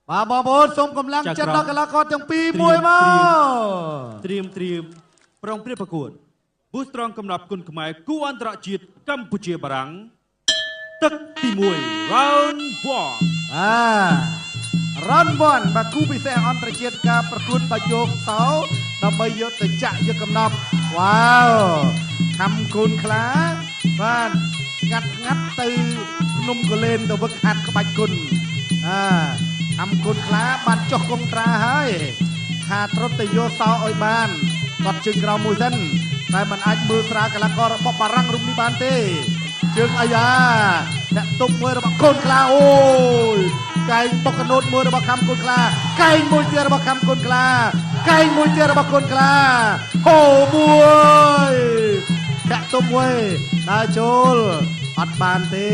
bà bò bồn sông cầm lăng chân đó cái lá con chẳng pi mùi mà เตรียมប្រងព្រៀបប្រកួត Boost Strong កំណប់គុណខ្មែរគូអន្តរជាតិកម្ពុជាបារាំងទឹកទី1 Round 1 រ៉ាន់បនបាគូពិសេសអន្តរជាតិការប្រកួតបយោគសោដើម្បីយកទៅចាក់យកកំណប់វ៉ាវខំគូនខ្លាបាទងាត់ទៅភ្នំកលែនទៅវឹកហាត់ក្បាច់គុណខំគូនខ្លាបានចុះកុងត្រាហើយថាត្រុតទៅយកសោឲ្យបានគាត់ជើងក្រោមមួយសិនតែมันអាចមើលស្រាកីឡាកររបស់បារាំងរូបនេះបានទេជើងអាយ៉ាអ្នកទុកមួយរបស់កូនខ្លាអូយកែងបុកកណូតមួយរបស់ខំកូនខ្លាកែងមួយទៀតរបស់ខំកូនខ្លាកែងមួយទៀតរបស់កូនខ្លាហូមួយអ្នកទុកមួយដើរចូលអត់បានទេ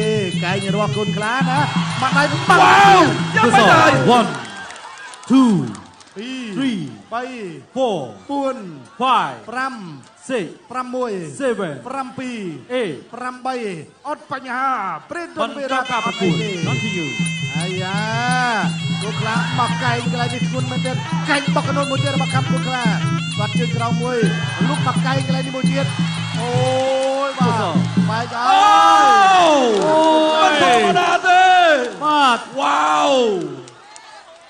កែងរបស់កូនខ្លាណាបាត់ដៃបាត់យ៉ាងមិនដែរ 1 2 3 4 4 5 6 7 8 អត់បញ្ហាព្រេតនវិរាការប្រកួត Continue អាយ៉ាគូខ្លាបោះកែងកន្លែងនេះធ្ងន់មែនទេកែងបោះកណូតមួយទៀតរបស់កាប់គូខ្លាគាត់ជើងក្រោមមួយលុបបោះកែងកន្លែងនេះមួយទៀតអូយបាទបែកហើយមិនធម្មតាទេបាទវ៉ាវ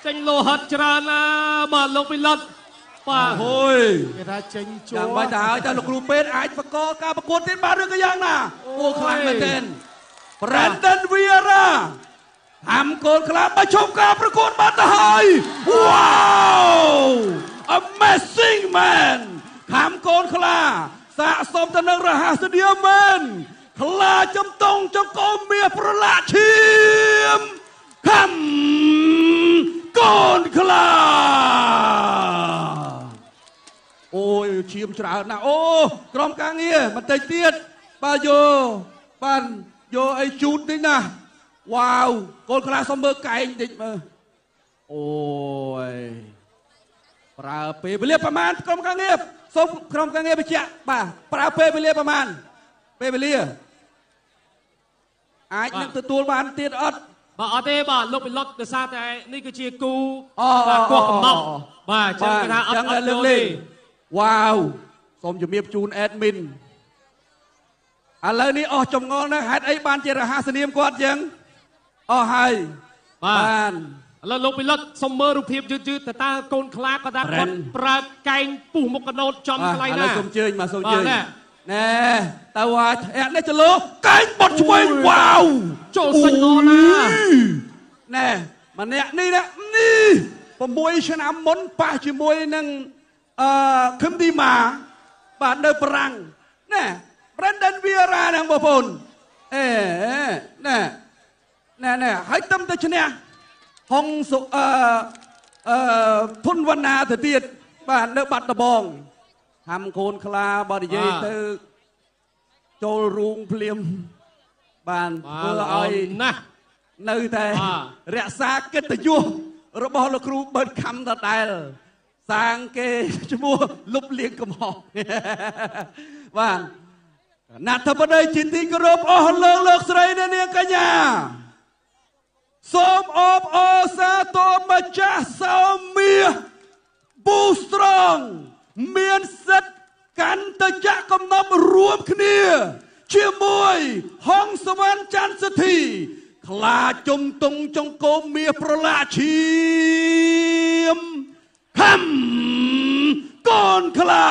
ចេញលោហិតច្រើនណាបាទលោកពីលុតបាទហូយគេថាចេញជួយ៉ាងបាច់ទៅហើយតែលោកគ្រូពេទ្យអាចបកកការប្រកួតទៀតបានឬក៏យ៉ាងណាអូខ្លាំងមែនទែន Brandon Vieira ហាំកូនខ្លាមកជុំការប្រកួតបានទៅហើយ Wow Amazing man ហាំកូនខ្លាសាកសមទៅនឹងរហ័សនាមមែនខ្លាចំតងចង្កូមមាសប្រឡាក់ឈាមហាំកូនខ្លាអូយឈាមច្រើនណាស់អូក្រុមការងារបន្តិចទៀតបាទបានយកអីជូតតិចណាវ៉ាវកូនខ្លាសុំមើលកែងតិចមើលអូយប្រើពេលវេលាប្រហែលក្រុមការងារសូមក្រុមការងារបញ្ជាក់បាទប្រើពេលវេលាប្រហែលពេលវេលាអាចនឹងទទួលបានទៀតអត់បាទអត់ទេបាទលោកពីលុតដោយសារតែនេះគឺជាគូបាទគោះកំណប់បាទចឹងគេថាអត់លើកទេវ៉ាវសូមជំរាបជូនអេដមីនឥឡូវនេះអស់ចម្ងល់ណាស់ហេតុអីបានជារហ័សនាមគាត់ចឹងអស់ហើយបានឥឡូវលោកពីលុតសុំមើលរូបភាពយឺតតើកូនខ្លាគាត់ថាគាត់ប្រើកែងពុះមុខកណូតចំកន្លែងណាឥឡូវសូមជើញមកសូមជើញណែតើវាធ្លាក់នេះចលោកែងបត់ឆ្វេងវ៉ាវចូលសាច់ល្អណាណែម្នាក់នេះនេះ6ឆ្នាំមុនប៉ះជាមួយនឹងខឹមឌីម៉ាបាទនៅប្រាំងណែ Brandon Vieira ហ្នឹងបងប្អូនណែហើយទៅឈ្នះហុងធុនវណ្ណាទៅទៀតបាទនៅបាត់ដំបងហាំកូនខ្លាបើនិយាយទៅចូលរូងភ្លាមបានធ្វើឲ្យណាស់នៅតែរក្សាកិត្តិយសរបស់លោកគ្រូបឺតខំដដែលសាងគេឈ្មោះលុបលៀងកំហុសបាទណាត់ធបដីជាទីគោរពអស់លោកស្រីនាងកញ្ញាសូមអបអរសាទរម្ចាស់សោមាស Boost Strong មានសិទ្ធិកាន់ទៅចាក់កំណប់រួមគ្នាជាមួយហុងសវណ្ណច័ន្ទសិទ្ធីខ្លាជុំតុងចង្កូមមាសប្រឡាក់ឈាមខំកូនខ្លា